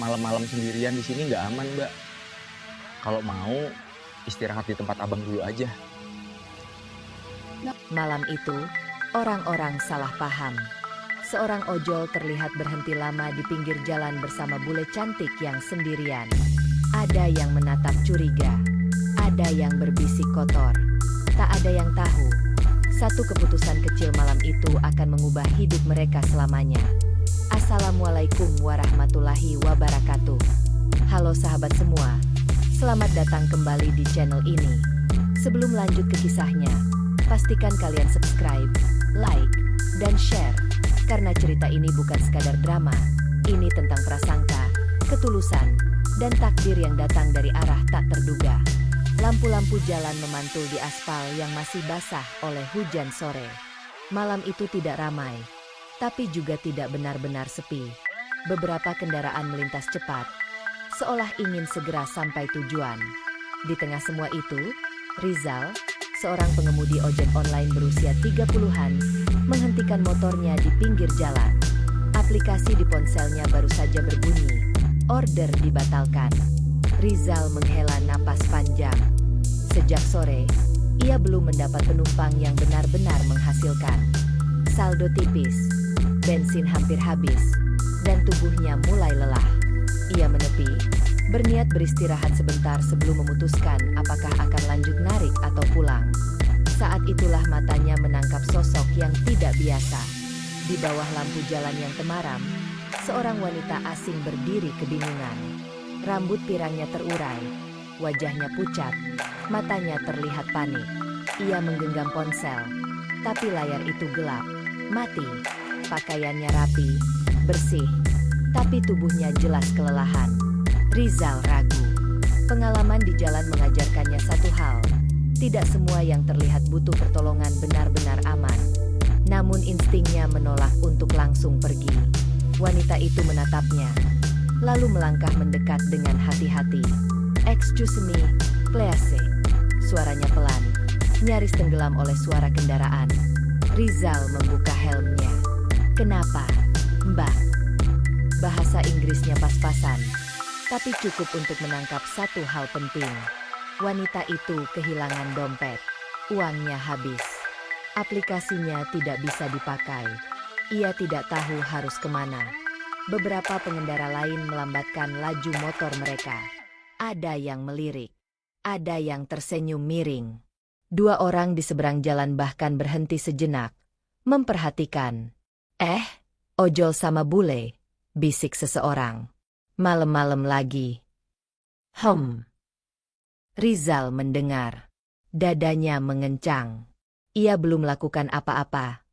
malam-malam sendirian di sini nggak aman, Mbak. Kalau mau, istirahat di tempat Abang dulu aja. Malam itu, orang-orang salah paham. Seorang ojol terlihat berhenti lama di pinggir jalan bersama bule cantik yang sendirian. Ada yang menatap curiga, ada yang berbisik kotor. Tak ada yang tahu, satu keputusan kecil malam itu akan mengubah hidup mereka selamanya. Assalamualaikum warahmatullahi wabarakatuh. Halo sahabat semua, selamat datang kembali di channel ini. Sebelum lanjut ke kisahnya, pastikan kalian subscribe, like, dan share. Karena cerita ini bukan sekadar drama, ini tentang prasangka, ketulusan, dan takdir yang datang dari arah tak terduga. Lampu-lampu jalan memantul di aspal yang masih basah oleh hujan sore. Malam itu tidak ramai, tapi juga tidak benar-benar sepi. Beberapa kendaraan melintas cepat, seolah ingin segera sampai tujuan. Di tengah semua itu, Rizal, seorang pengemudi ojek online berusia 30-an, menghentikan motornya di pinggir jalan. Aplikasi di ponselnya baru saja berbunyi. Order dibatalkan. Rizal menghela napas panjang. Sejak sore, ia belum mendapat penumpang yang benar-benar menghasilkan. Saldo tipis, bensin hampir habis, dan tubuhnya mulai lelah. Ia menepi, berniat beristirahat sebentar sebelum memutuskan apakah akan lanjut narik atau pulang. Saat itulah matanya menangkap sosok yang tidak biasa. Di bawah lampu jalan yang temaram, seorang wanita asing berdiri kebingungan. Rambut pirangnya terurai, wajahnya pucat, matanya terlihat panik. Ia menggenggam ponsel, tapi layar itu gelap, mati. Pakaiannya rapi, bersih, tapi tubuhnya jelas kelelahan. Rizal ragu. Pengalaman di jalan mengajarkannya satu hal. Tidak semua yang terlihat butuh pertolongan benar-benar aman. Namun instingnya menolak untuk langsung pergi. Wanita itu menatapnya, lalu melangkah mendekat dengan hati-hati. "Excuse me, please." Suaranya pelan, nyaris tenggelam oleh suara kendaraan. Rizal membuka helmnya. "Kenapa, Mbak?" Bahasa Inggrisnya pas-pasan, tapi cukup untuk menangkap satu hal penting. Wanita itu kehilangan dompet. Uangnya habis. Aplikasinya tidak bisa dipakai. Ia tidak tahu harus kemana. Beberapa pengendara lain melambatkan laju motor mereka. Ada yang melirik. Ada yang tersenyum miring. Dua orang di seberang jalan bahkan berhenti sejenak, memperhatikan. Ojol sama bule," bisik seseorang. "Malam-malam lagi." Rizal mendengar. Dadanya mengencang. Ia belum melakukan apa-apa,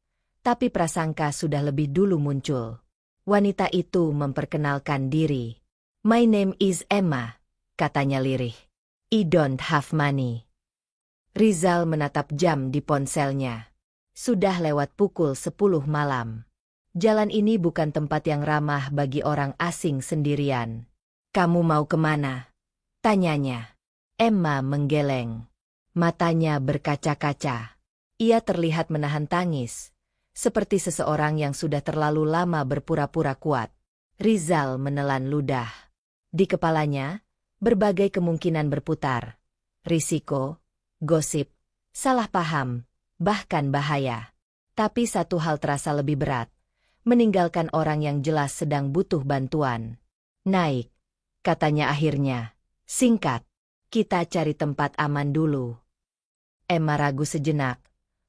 tapi prasangka sudah lebih dulu muncul. Wanita itu memperkenalkan diri. "My name is Emma," katanya lirih. "I don't have money." Rizal menatap jam di ponselnya. Sudah lewat pukul 10 malam. Jalan ini bukan tempat yang ramah bagi orang asing sendirian. "Kamu mau kemana?" tanyanya. Emma menggeleng. Matanya berkaca-kaca. Ia terlihat menahan tangis, seperti seseorang yang sudah terlalu lama berpura-pura kuat. Rizal menelan ludah. Di kepalanya, berbagai kemungkinan berputar. Risiko, gosip, salah paham, bahkan bahaya. Tapi satu hal terasa lebih berat. Meninggalkan orang yang jelas sedang butuh bantuan. "Naik," katanya akhirnya. "Singkat, kita cari tempat aman dulu." Emma ragu sejenak,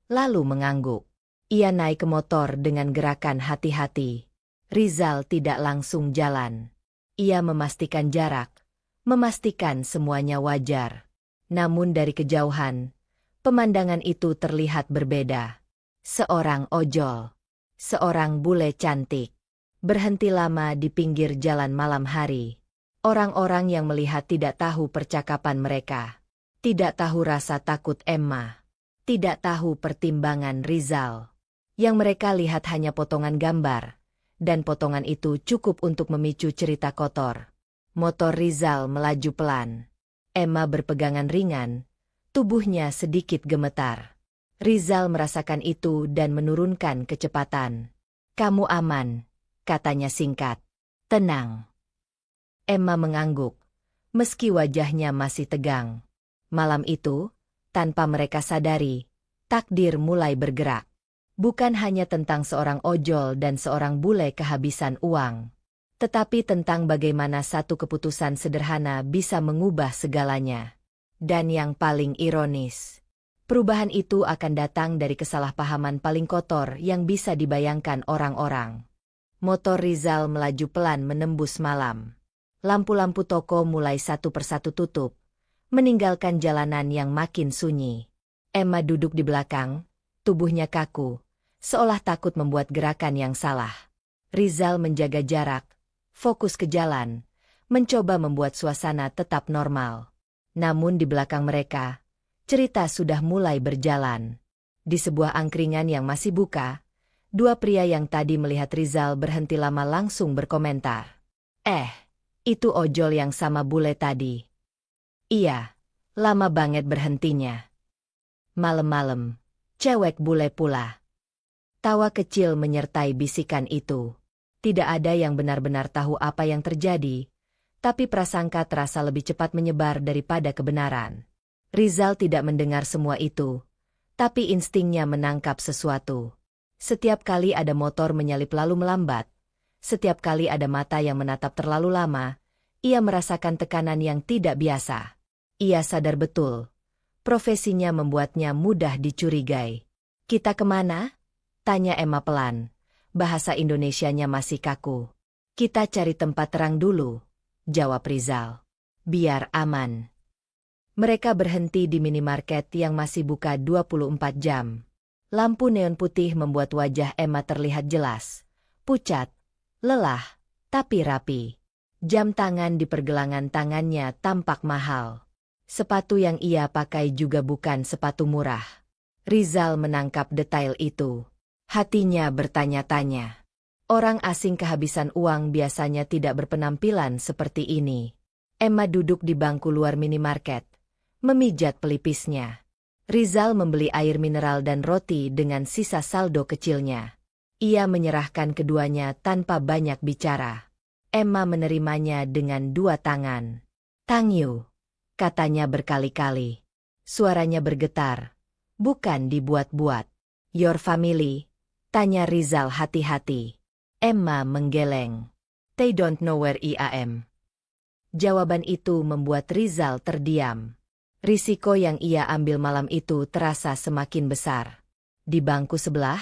lalu mengangguk. Ia naik ke motor dengan gerakan hati-hati. Rizal tidak langsung jalan. Ia memastikan jarak, memastikan semuanya wajar. Namun dari kejauhan, pemandangan itu terlihat berbeda. Seorang ojol, seorang bule cantik, berhenti lama di pinggir jalan malam hari. Orang-orang yang melihat tidak tahu percakapan mereka, tidak tahu rasa takut Emma, tidak tahu pertimbangan Rizal. Yang mereka lihat hanya potongan gambar, dan potongan itu cukup untuk memicu cerita kotor. Motor Rizal melaju pelan. Emma berpegangan ringan, tubuhnya sedikit gemetar. Rizal merasakan itu dan menurunkan kecepatan. "Kamu aman," katanya singkat. "Tenang." Emma mengangguk, meski wajahnya masih tegang. Malam itu, tanpa mereka sadari, takdir mulai bergerak. Bukan hanya tentang seorang ojol dan seorang bule kehabisan uang, tetapi tentang bagaimana satu keputusan sederhana bisa mengubah segalanya. Dan yang paling ironis, perubahan itu akan datang dari kesalahpahaman paling kotor yang bisa dibayangkan orang-orang. Motor Rizal melaju pelan menembus malam. Lampu-lampu toko mulai satu persatu tutup, meninggalkan jalanan yang makin sunyi. Emma duduk di belakang, tubuhnya kaku, seolah takut membuat gerakan yang salah. Rizal menjaga jarak, fokus ke jalan, mencoba membuat suasana tetap normal. Namun di belakang mereka, cerita sudah mulai berjalan. Di sebuah angkringan yang masih buka, dua pria yang tadi melihat Rizal berhenti lama langsung berkomentar. Itu ojol yang sama bule tadi. Iya, lama banget berhentinya. Malam-malam, cewek bule pula. Tawa kecil menyertai bisikan itu. Tidak ada yang benar-benar tahu apa yang terjadi, tapi prasangka terasa lebih cepat menyebar daripada kebenaran. Rizal tidak mendengar semua itu, tapi instingnya menangkap sesuatu. Setiap kali ada motor menyalip lalu melambat, setiap kali ada mata yang menatap terlalu lama, ia merasakan tekanan yang tidak biasa. Ia sadar betul, profesinya membuatnya mudah dicurigai. "Kita kemana?" tanya Emma pelan. Bahasa Indonesianya masih kaku. "Kita cari tempat terang dulu," jawab Rizal. "Biar aman." Mereka berhenti di minimarket yang masih buka 24 jam. Lampu neon putih membuat wajah Emma terlihat jelas. Pucat, lelah, tapi rapi. Jam tangan di pergelangan tangannya tampak mahal. Sepatu yang ia pakai juga bukan sepatu murah. Rizal menangkap detail itu. Hatinya bertanya-tanya. Orang asing kehabisan uang biasanya tidak berpenampilan seperti ini. Emma duduk di bangku luar minimarket, memijat pelipisnya. Rizal membeli air mineral dan roti dengan sisa saldo kecilnya. Ia menyerahkan keduanya tanpa banyak bicara. Emma menerimanya dengan dua tangan. "Thank you," katanya berkali-kali. Suaranya bergetar, bukan dibuat-buat. "Your family?" tanya Rizal hati-hati. Emma menggeleng. "They don't know where I am." Jawaban itu membuat Rizal terdiam. Risiko yang ia ambil malam itu terasa semakin besar. Di bangku sebelah,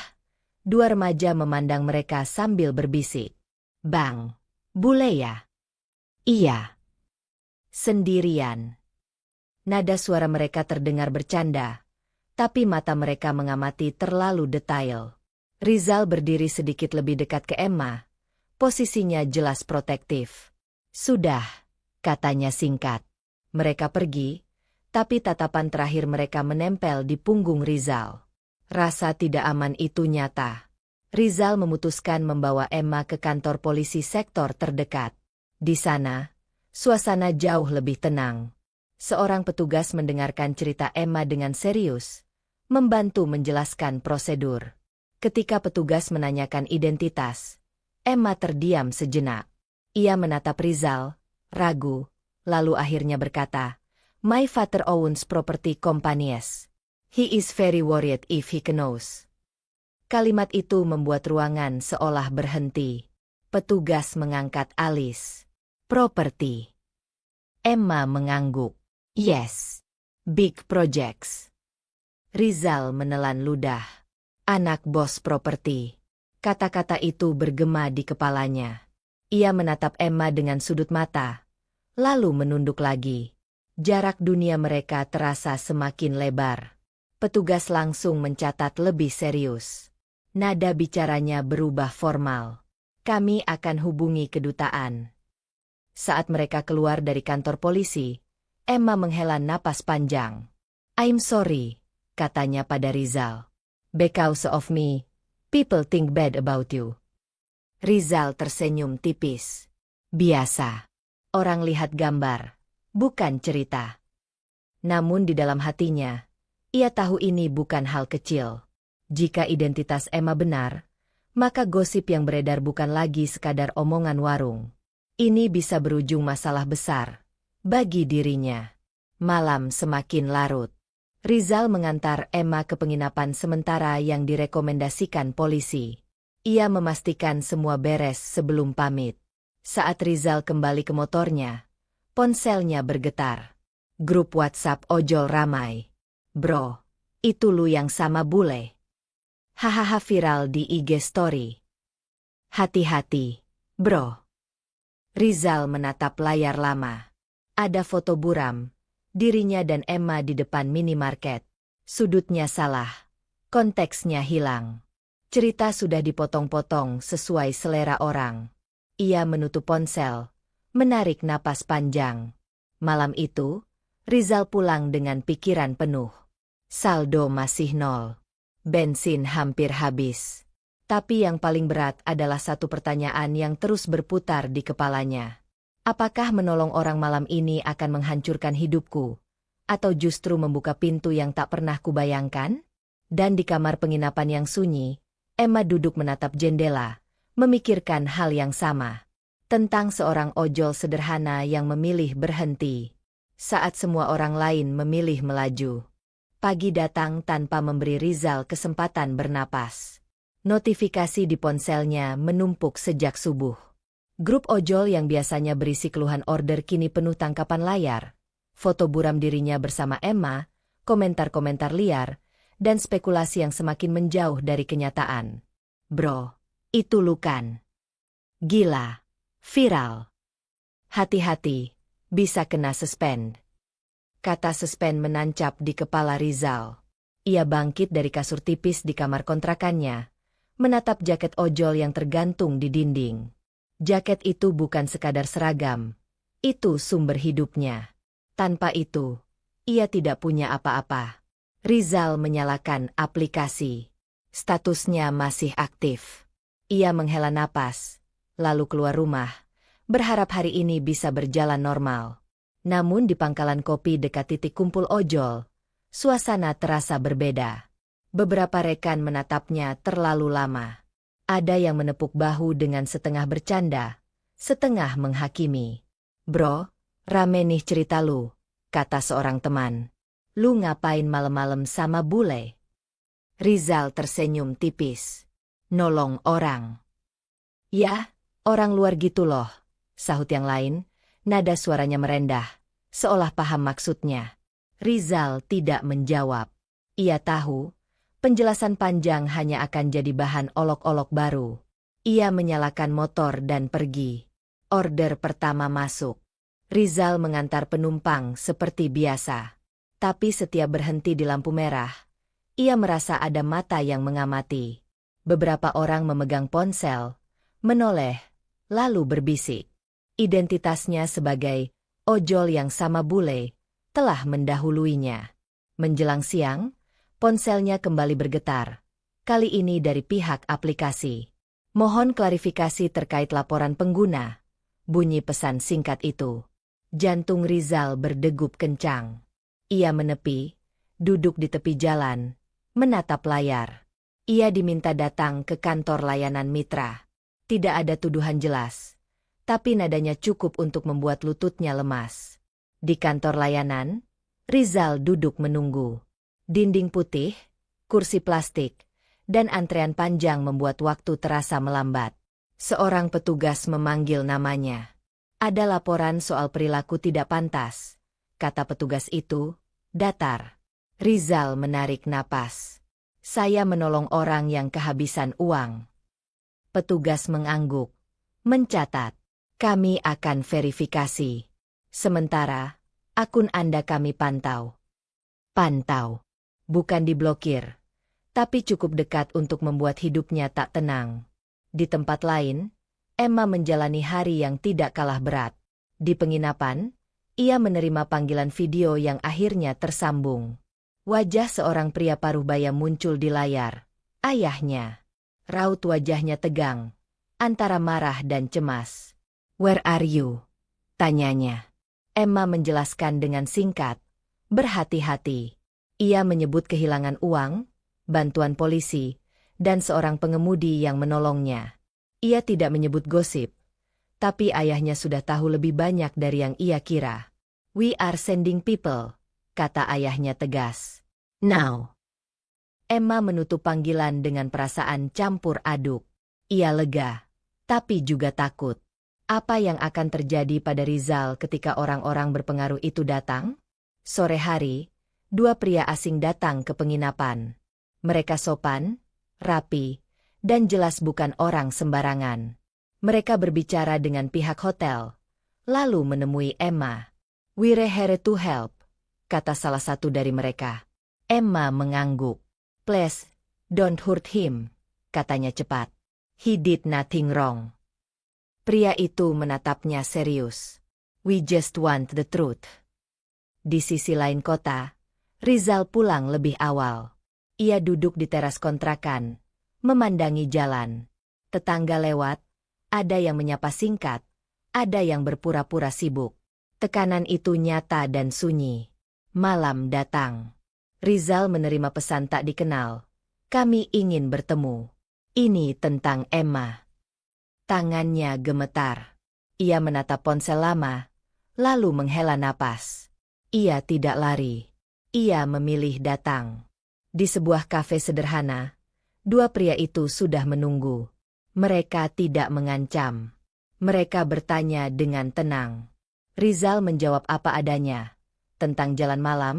dua remaja memandang mereka sambil berbisik. "Bang, bule ya?" "Iya." "Sendirian?" Nada suara mereka terdengar bercanda, tapi mata mereka mengamati terlalu detail. Rizal berdiri sedikit lebih dekat ke Emma, posisinya jelas protektif. "Sudah," katanya singkat. Mereka pergi, tapi tatapan terakhir mereka menempel di punggung Rizal. Rasa tidak aman itu nyata. Rizal memutuskan membawa Emma ke kantor polisi sektor terdekat. Di sana, suasana jauh lebih tenang. Seorang petugas mendengarkan cerita Emma dengan serius, membantu menjelaskan prosedur. Ketika petugas menanyakan identitas, Emma terdiam sejenak. Ia menatap Rizal, ragu, lalu akhirnya berkata, "My father owns property companies. He is very worried if he knows." Kalimat itu membuat ruangan seolah berhenti. Petugas mengangkat alis. "Property." Emma mengangguk. "Yes. Big projects." Rizal menelan ludah. "Anak bos properti." Kata-kata itu bergema di kepalanya. Ia menatap Emma dengan sudut mata, lalu menunduk lagi. Jarak dunia mereka terasa semakin lebar. Petugas langsung mencatat lebih serius. Nada bicaranya berubah formal. "Kami akan hubungi kedutaan." Saat mereka keluar dari kantor polisi, Emma menghela napas panjang. "I'm sorry," katanya pada Rizal. "Because of me, people think bad about you." Rizal tersenyum tipis. Biasa. Orang lihat gambar, bukan cerita. Namun di dalam hatinya, ia tahu ini bukan hal kecil. Jika identitas Emma benar, maka gosip yang beredar bukan lagi sekadar omongan warung. Ini bisa berujung masalah besar bagi dirinya. Malam semakin larut. Rizal mengantar Emma ke penginapan sementara yang direkomendasikan polisi. Ia memastikan semua beres sebelum pamit. Saat Rizal kembali ke motornya, ponselnya bergetar. Grup WhatsApp ojol ramai. Bro, itu lu yang sama bule. Hahaha, viral di IG story. Hati-hati, bro. Rizal menatap layar lama. Ada foto buram, dirinya dan Emma di depan minimarket. Sudutnya salah, konteksnya hilang. Cerita sudah dipotong-potong sesuai selera orang. Ia menutup ponsel, menarik napas panjang. Malam itu, Rizal pulang dengan pikiran penuh. Saldo masih nol. Bensin hampir habis. Tapi yang paling berat adalah satu pertanyaan yang terus berputar di kepalanya. Apakah menolong orang malam ini akan menghancurkan hidupku? Atau justru membuka pintu yang tak pernah kubayangkan? Dan di kamar penginapan yang sunyi, Emma duduk menatap jendela, memikirkan hal yang sama. Tentang seorang ojol sederhana yang memilih berhenti. Saat semua orang lain memilih melaju. Pagi datang tanpa memberi Rizal kesempatan bernapas. Notifikasi di ponselnya menumpuk sejak subuh. Grup ojol yang biasanya berisi keluhan order kini penuh tangkapan layar. Foto buram dirinya bersama Emma, komentar-komentar liar, dan spekulasi yang semakin menjauh dari kenyataan. Bro, itu lu kan? Gila, viral. Hati-hati, bisa kena suspend. Kata suspend menancap di kepala Rizal. Ia bangkit dari kasur tipis di kamar kontrakannya, menatap jaket ojol yang tergantung di dinding. Jaket itu bukan sekadar seragam, itu sumber hidupnya. Tanpa itu, ia tidak punya apa-apa. Rizal menyalakan aplikasi. Statusnya masih aktif. Ia menghela napas, lalu keluar rumah, berharap hari ini bisa berjalan normal. Namun di pangkalan kopi dekat titik kumpul ojol, suasana terasa berbeda. Beberapa rekan menatapnya terlalu lama. Ada yang menepuk bahu dengan setengah bercanda, setengah menghakimi. Bro, rame nih cerita lu, kata seorang teman. Lu ngapain malam-malam sama bule? Rizal tersenyum tipis. Nolong orang. Ya, orang luar gitu loh, sahut yang lain, nada suaranya merendah, seolah paham maksudnya. Rizal tidak menjawab. Ia tahu, penjelasan panjang hanya akan jadi bahan olok-olok baru. Ia menyalakan motor dan pergi. Order pertama masuk. Rizal mengantar penumpang seperti biasa. Tapi setiap berhenti di lampu merah, ia merasa ada mata yang mengamati. Beberapa orang memegang ponsel, menoleh, lalu berbisik. Identitasnya sebagai ojol yang sama bule telah mendahuluinya. Menjelang siang, ponselnya kembali bergetar. Kali ini dari pihak aplikasi. Mohon klarifikasi terkait laporan pengguna. Bunyi pesan singkat itu. Jantung Rizal berdegup kencang. Ia menepi, duduk di tepi jalan, menatap layar. Ia diminta datang ke kantor layanan mitra. Tidak ada tuduhan jelas, tapi nadanya cukup untuk membuat lututnya lemas. Di kantor layanan, Rizal duduk menunggu. Dinding putih, kursi plastik, dan antrean panjang membuat waktu terasa melambat. Seorang petugas memanggil namanya. Ada laporan soal perilaku tidak pantas, kata petugas itu, datar. Rizal menarik napas. Saya menolong orang yang kehabisan uang. Petugas mengangguk, mencatat. Kami akan verifikasi. Sementara, akun Anda kami pantau. Pantau. Bukan diblokir, tapi cukup dekat untuk membuat hidupnya tak tenang. Di tempat lain, Emma menjalani hari yang tidak kalah berat. Di penginapan, ia menerima panggilan video yang akhirnya tersambung. Wajah seorang pria paruh-baya muncul di layar. Ayahnya. Raut wajahnya tegang, antara marah dan cemas. "Where are you?" tanyanya. Emma menjelaskan dengan singkat, berhati-hati. Ia menyebut kehilangan uang, bantuan polisi, dan seorang pengemudi yang menolongnya. Ia tidak menyebut gosip, Tapi ayahnya sudah tahu lebih banyak dari yang ia kira. "We are sending people," kata ayahnya tegas. "Now." Emma menutup panggilan dengan perasaan campur aduk. Ia lega, tapi juga takut. Apa yang akan terjadi pada Rizal ketika orang-orang berpengaruh itu datang? Sore hari, dua pria asing datang ke penginapan. Mereka sopan, rapi, dan jelas bukan orang sembarangan. Mereka berbicara dengan pihak hotel, lalu menemui Emma. "We're here to help," kata salah satu dari mereka. Emma mengangguk. "Please, don't hurt him," katanya cepat. "He did nothing wrong." Pria itu menatapnya serius. "We just want the truth." Di sisi lain kota, Rizal pulang lebih awal. Ia duduk di teras kontrakan, memandangi jalan. Tetangga lewat, ada yang menyapa singkat, ada yang berpura-pura sibuk. Tekanan itu nyata dan sunyi. Malam datang. Rizal menerima pesan tak dikenal. "Kami ingin bertemu." Ini tentang Emma. Tangannya gemetar. Ia menatap ponsel lama, lalu menghela napas. Ia tidak lari. Ia memilih datang. Di sebuah kafe sederhana, dua pria itu sudah menunggu. Mereka tidak mengancam. Mereka bertanya dengan tenang. Rizal menjawab apa adanya. Tentang jalan malam,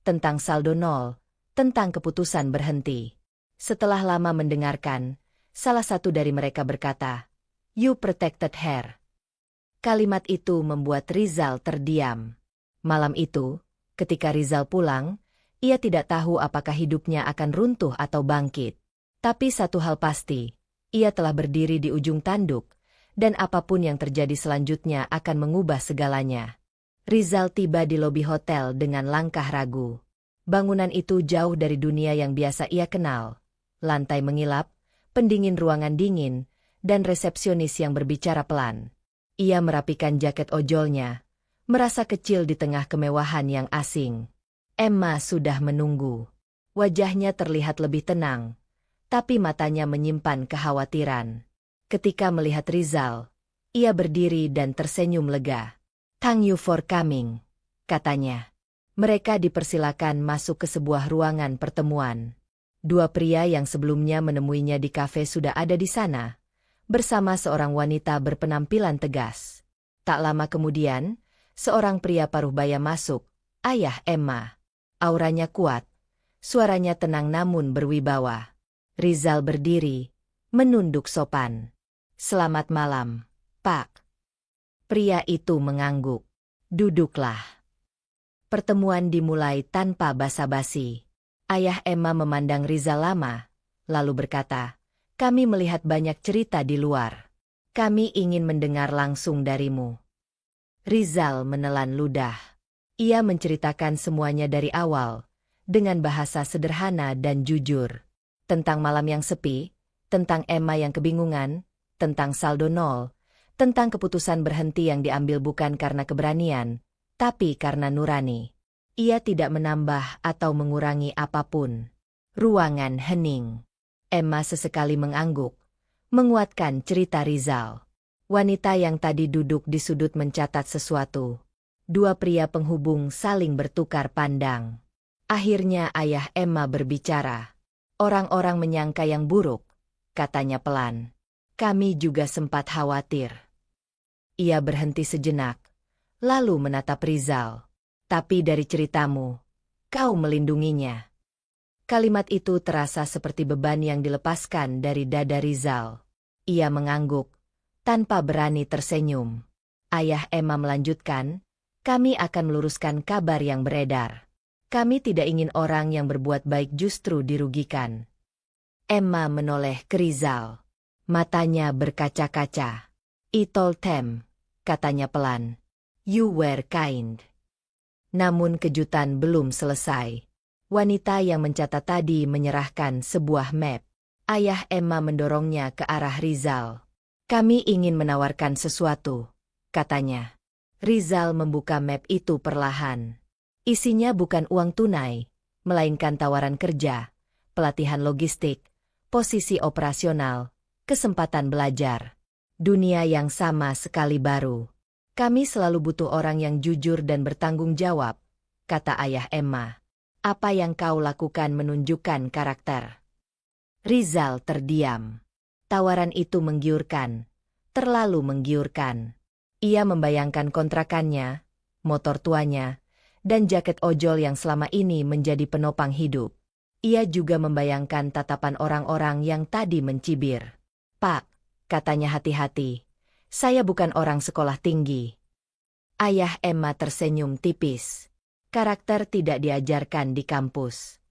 tentang saldo nol, tentang keputusan berhenti. Setelah lama mendengarkan, salah satu dari mereka berkata, "You protected her." Kalimat itu membuat Rizal terdiam. Malam itu, ketika Rizal pulang, ia tidak tahu apakah hidupnya akan runtuh atau bangkit. Tapi satu hal pasti, ia telah berdiri di ujung tanduk, dan apapun yang terjadi selanjutnya akan mengubah segalanya. Rizal tiba di lobi hotel dengan langkah ragu. Bangunan itu jauh dari dunia yang biasa ia kenal. Lantai mengilap, pendingin ruangan dingin, dan resepsionis yang berbicara pelan. Ia merapikan jaket ojolnya, merasa kecil di tengah kemewahan yang asing. Emma sudah menunggu. Wajahnya terlihat lebih tenang, tapi matanya menyimpan kekhawatiran. Ketika melihat Rizal, ia berdiri dan tersenyum lega. "Thank you for coming," katanya. Mereka dipersilakan masuk ke sebuah ruangan pertemuan. Dua pria yang sebelumnya menemuinya di kafe sudah ada di sana, bersama seorang wanita berpenampilan tegas. Tak lama kemudian, seorang pria paruh baya masuk, ayah Emma. Auranya kuat, suaranya tenang namun berwibawa. Rizal berdiri, menunduk sopan. "Selamat malam, Pak." Pria itu mengangguk. "Duduklah." Pertemuan dimulai tanpa basa-basi. Ayah Emma memandang Rizal lama, lalu berkata, "Kami melihat banyak cerita di luar. Kami ingin mendengar langsung darimu." Rizal menelan ludah. Ia menceritakan semuanya dari awal, dengan bahasa sederhana dan jujur. Tentang malam yang sepi, tentang Emma yang kebingungan, tentang saldo nol, tentang keputusan berhenti yang diambil bukan karena keberanian, tapi karena nurani. Ia tidak menambah atau mengurangi apapun. Ruangan hening. Emma sesekali mengangguk, menguatkan cerita Rizal. Wanita yang tadi duduk di sudut mencatat sesuatu. Dua pria penghubung saling bertukar pandang. Akhirnya ayah Emma berbicara. "Orang-orang menyangka yang buruk," katanya pelan. "Kami juga sempat khawatir." Ia berhenti sejenak, lalu menatap Rizal. "Tapi dari ceritamu, kau melindunginya." Kalimat itu terasa seperti beban yang dilepaskan dari dada Rizal. Ia mengangguk, tanpa berani tersenyum. Ayah Emma melanjutkan, "Kami akan meluruskan kabar yang beredar. Kami tidak ingin orang yang berbuat baik justru dirugikan." Emma menoleh ke Rizal. Matanya berkaca-kaca. "I told them," katanya pelan. "You were kind." Namun kejutan belum selesai. Wanita yang mencatat tadi menyerahkan sebuah map. Ayah Emma mendorongnya ke arah Rizal. "Kami ingin menawarkan sesuatu," katanya. Rizal membuka map itu perlahan. Isinya bukan uang tunai, melainkan tawaran kerja, pelatihan logistik, posisi operasional, kesempatan belajar. Dunia yang sama sekali baru. Kami selalu butuh orang yang jujur dan bertanggung jawab, kata ayah Emma. Apa yang kau lakukan menunjukkan karakter. Rizal terdiam. Tawaran itu menggiurkan. Terlalu menggiurkan. Ia membayangkan kontrakannya, motor tuanya, dan jaket ojol yang selama ini menjadi penopang hidup. Ia juga membayangkan tatapan orang-orang yang tadi mencibir. Pak, katanya hati-hati. Saya bukan orang sekolah tinggi. Ayah Emma tersenyum tipis. Karakter tidak diajarkan di kampus.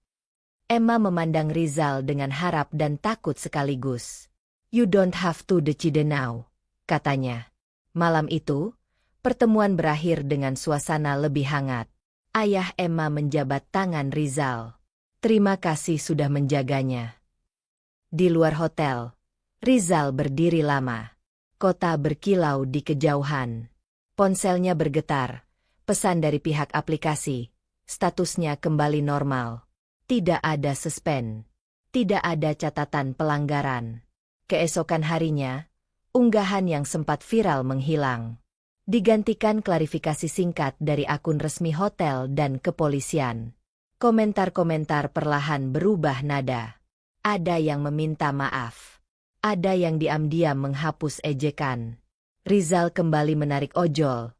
Emma memandang Rizal dengan harap dan takut sekaligus. You don't have to decide now, katanya. Malam itu, pertemuan berakhir dengan suasana lebih hangat. Ayah Emma menjabat tangan Rizal. Terima kasih sudah menjaganya. Di luar hotel, Rizal berdiri lama. Kota berkilau di kejauhan. Ponselnya bergetar. Pesan dari pihak aplikasi. Statusnya kembali normal. Tidak ada suspend. Tidak ada catatan pelanggaran. Keesokan harinya, unggahan yang sempat viral menghilang. Digantikan klarifikasi singkat dari akun resmi hotel dan kepolisian. Komentar-komentar perlahan berubah nada. Ada yang meminta maaf. Ada yang diam-diam menghapus ejekan. Rizal kembali menarik ojol,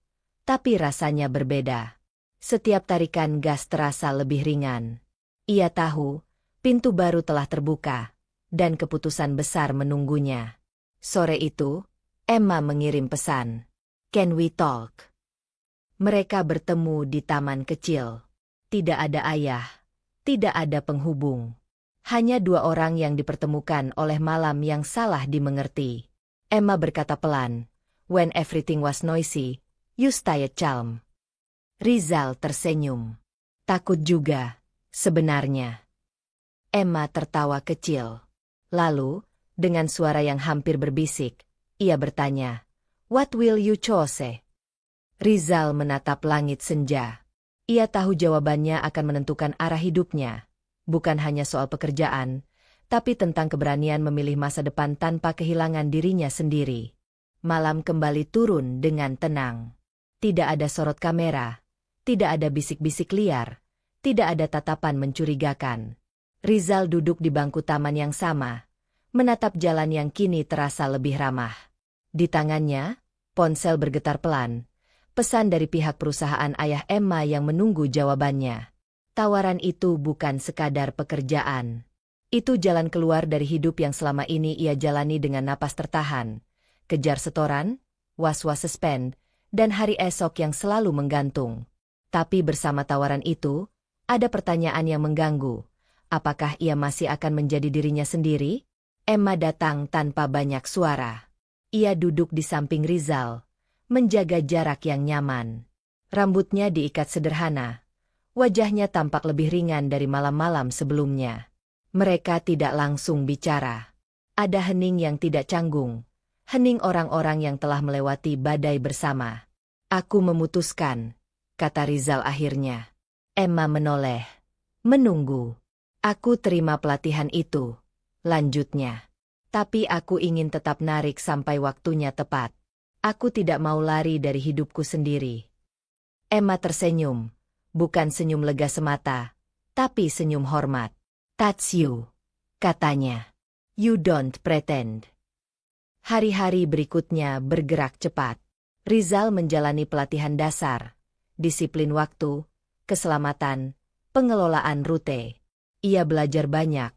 tapi rasanya berbeda. Setiap tarikan gas terasa lebih ringan. Ia tahu, pintu baru telah terbuka, dan keputusan besar menunggunya. Sore itu, Emma mengirim pesan. Can we talk? Mereka bertemu di taman kecil. Tidak ada ayah, tidak ada penghubung. Hanya dua orang yang dipertemukan oleh malam yang salah dimengerti. Emma berkata pelan, when everything was noisy, you stayed calm. Rizal tersenyum. Takut juga, sebenarnya. Emma tertawa kecil. Lalu, dengan suara yang hampir berbisik, ia bertanya, what will you choose? Rizal menatap langit senja. Ia tahu jawabannya akan menentukan arah hidupnya. Bukan hanya soal pekerjaan, tapi tentang keberanian memilih masa depan tanpa kehilangan dirinya sendiri. Malam kembali turun dengan tenang. Tidak ada sorot kamera, tidak ada bisik-bisik liar, tidak ada tatapan mencurigakan. Rizal duduk di bangku taman yang sama, menatap jalan yang kini terasa lebih ramah. Di tangannya, ponsel bergetar pelan, pesan dari pihak perusahaan ayah Emma yang menunggu jawabannya. Tawaran itu bukan sekadar pekerjaan. Itu jalan keluar dari hidup yang selama ini ia jalani dengan napas tertahan. Kejar setoran, was-was suspend, dan hari esok yang selalu menggantung. Tapi bersama tawaran itu, ada pertanyaan yang mengganggu. Apakah ia masih akan menjadi dirinya sendiri? Emma datang tanpa banyak suara. Ia duduk di samping Rizal, menjaga jarak yang nyaman. Rambutnya diikat sederhana. Wajahnya tampak lebih ringan dari malam-malam sebelumnya. Mereka tidak langsung bicara. Ada hening yang tidak canggung. Hening orang-orang yang telah melewati badai bersama. Aku memutuskan, kata Rizal akhirnya. Emma menoleh. Menunggu. Aku terima pelatihan itu, lanjutnya. Tapi aku ingin tetap narik sampai waktunya tepat. Aku tidak mau lari dari hidupku sendiri. Emma tersenyum. Bukan senyum lega semata, tapi senyum hormat. That's you, katanya. You don't pretend. Hari-hari berikutnya bergerak cepat. Rizal menjalani pelatihan dasar, disiplin waktu, keselamatan, pengelolaan rute. Ia belajar banyak,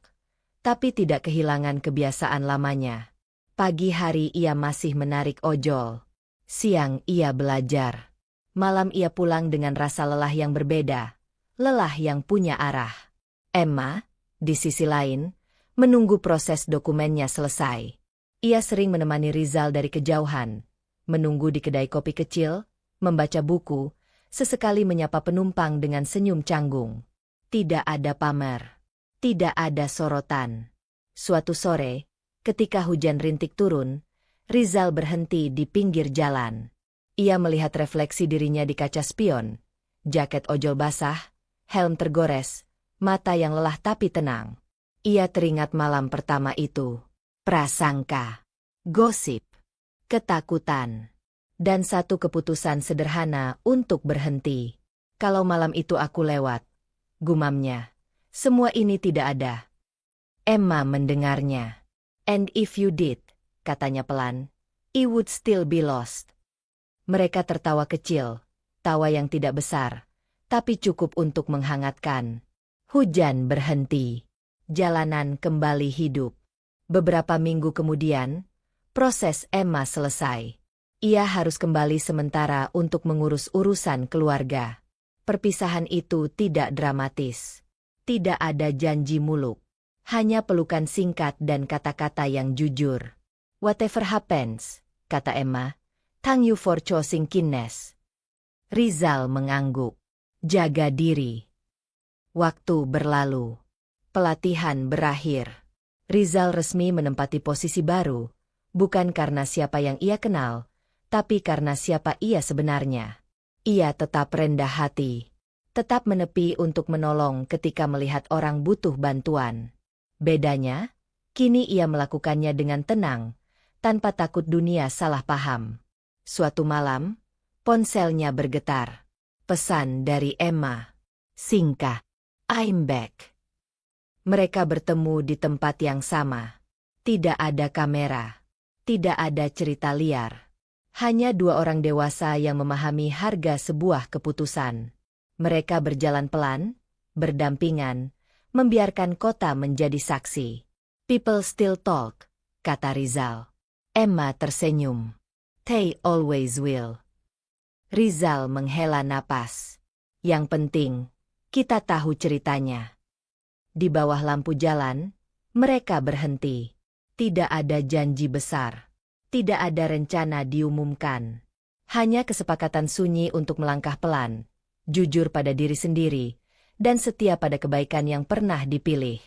tapi tidak kehilangan kebiasaan lamanya. Pagi hari ia masih menarik ojol. Siang ia belajar. Malam ia pulang dengan rasa lelah yang berbeda, lelah yang punya arah. Emma, di sisi lain, menunggu proses dokumennya selesai. Ia sering menemani Rizal dari kejauhan, menunggu di kedai kopi kecil, membaca buku, sesekali menyapa penumpang dengan senyum canggung. Tidak ada pamer, tidak ada sorotan. Suatu sore, ketika hujan rintik turun, Rizal berhenti di pinggir jalan. Ia melihat refleksi dirinya di kaca spion, jaket ojol basah, helm tergores, mata yang lelah tapi tenang. Ia teringat malam pertama itu. Prasangka, gosip, ketakutan, dan satu keputusan sederhana untuk berhenti. Kalau malam itu aku lewat, gumamnya. Semua ini tidak ada. Emma mendengarnya. And if you did, katanya pelan, it would still be lost. Mereka tertawa kecil, tawa yang tidak besar, tapi cukup untuk menghangatkan. Hujan berhenti. Jalanan kembali hidup. Beberapa minggu kemudian, proses Emma selesai. Ia harus kembali sementara untuk mengurus urusan keluarga. Perpisahan itu tidak dramatis. Tidak ada janji muluk. Hanya pelukan singkat dan kata-kata yang jujur. Whatever happens, kata Emma, thank you for choosing kindness. Rizal mengangguk. Jaga diri. Waktu berlalu. Pelatihan berakhir. Rizal resmi menempati posisi baru, bukan karena siapa yang ia kenal, tapi karena siapa ia sebenarnya. Ia tetap rendah hati. Tetap menepi untuk menolong ketika melihat orang butuh bantuan. Bedanya, kini ia melakukannya dengan tenang, tanpa takut dunia salah paham. Suatu malam, ponselnya bergetar. Pesan dari Emma. Singkat. I'm back. Mereka bertemu di tempat yang sama. Tidak ada kamera. Tidak ada cerita liar. Hanya dua orang dewasa yang memahami harga sebuah keputusan. Mereka berjalan pelan, berdampingan, membiarkan kota menjadi saksi. People still talk, kata Rizal. Emma tersenyum. They always will. Rizal menghela napas. Yang penting, kita tahu ceritanya. Di bawah lampu jalan, mereka berhenti. Tidak ada janji besar. Tidak ada rencana diumumkan. Hanya kesepakatan sunyi untuk melangkah pelan, jujur pada diri sendiri, dan setia pada kebaikan yang pernah dipilih.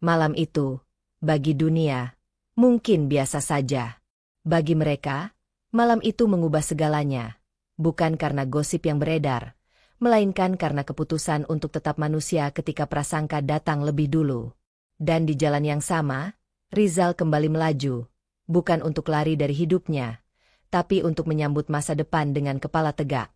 Malam itu, bagi dunia, mungkin biasa saja. Bagi mereka, malam itu mengubah segalanya, bukan karena gosip yang beredar, melainkan karena keputusan untuk tetap manusia ketika prasangka datang lebih dulu. Dan di jalan yang sama, Rizal kembali melaju, bukan untuk lari dari hidupnya, tapi untuk menyambut masa depan dengan kepala tegak.